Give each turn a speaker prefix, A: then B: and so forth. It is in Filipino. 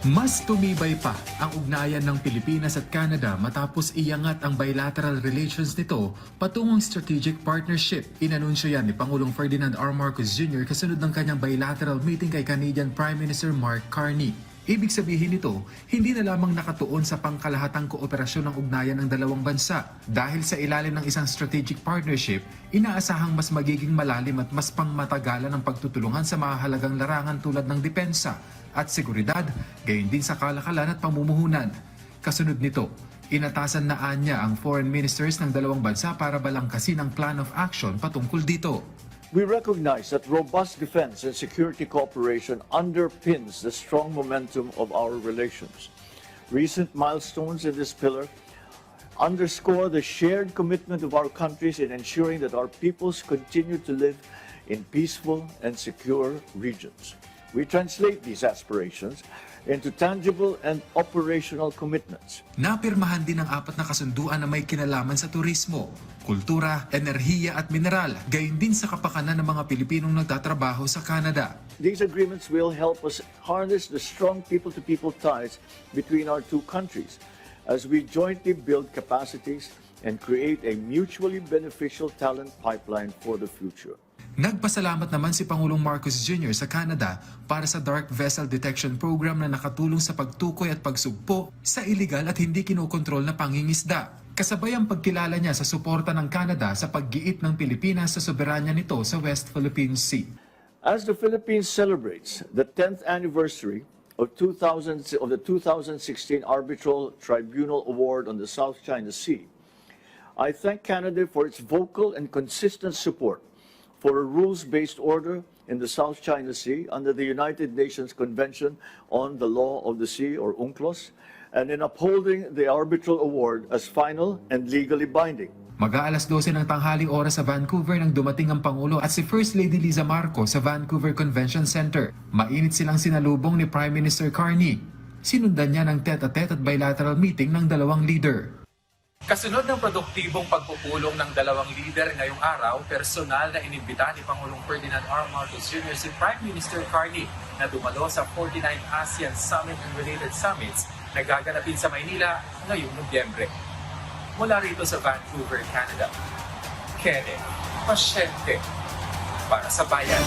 A: Mas tumibay pa ang ugnayan ng Pilipinas at Canada matapos iangat ang bilateral relations nito patungong strategic partnership. Inanunsyo yan ni Pangulong Ferdinand R. Marcos Jr. kasunod ng kanyang bilateral meeting kay Canadian Prime Minister Mark Carney. Ibig sabihin nito, hindi na lamang nakatuon sa pangkalahatang kooperasyon ng ugnayan ng dalawang bansa. Dahil sa ilalim ng isang strategic partnership, inaasahang mas magiging malalim at mas pangmatagalan ang pagtutulungan sa mahalagang larangan tulad ng depensa at seguridad, gayon din sa kalakalan at pamumuhunan. Kasunod nito, inatasan na anya ang foreign ministers ng dalawang bansa para balangkasin ang plan of action patungkol dito.
B: We recognize that robust defense and security cooperation underpins the strong momentum of our relations. Recent milestones in this pillar underscore the shared commitment of our countries in ensuring that our peoples continue to live in peaceful and secure regions. We translate these aspirations into tangible and operational commitments.
A: Napirmahan din ang 4 na kasunduan na may kinalaman sa turismo, kultura, enerhiya at mineral, gayon din sa kapakanan ng mga Pilipinong nagtatrabaho sa Canada.
B: These agreements will help us harness the strong people-to-people ties between our two countries as we jointly build capacities and create a mutually beneficial talent pipeline for the future.
A: Nagpasalamat naman si Pangulong Marcos Jr. sa Canada para sa Dark Vessel Detection Program na nakatulong sa pagtukoy at pagsugpo sa iligal at hindi kinokontrol na pangingisda. Kasabay ang pagkilala niya sa suporta ng Canada sa paggiit ng Pilipinas sa soberanya nito sa West Philippine Sea.
B: As the Philippines celebrates the 10th anniversary of the 2016 Arbitral Tribunal Award on the South China Sea, I thank Canada for its vocal and consistent support for a rules-based order in the South China Sea under the United Nations Convention on the Law of the Sea, or UNCLOS, and in upholding the arbitral award as final and legally binding.
A: Mag-aalas 12 ng tanghaling oras sa Vancouver nang dumating ang Pangulo at si First Lady Liza Marcos sa Vancouver Convention Center. Mainit silang sinalubong ni Prime Minister Carney. Sinundan niya ng tete-a-tete at bilateral meeting ng dalawang leader. Kasunod ng produktibong pagpupulong ng dalawang lider ngayong araw, personal na inimbita ni Pangulong Ferdinand R. Marcos Jr. si Prime Minister Carney na dumalo sa 49th ASEAN Summit and related summits na gaganapin sa Maynila ngayong Nobyembre. Mula rito sa Vancouver, Canada, Kenneth Pasyente para sa Bayan.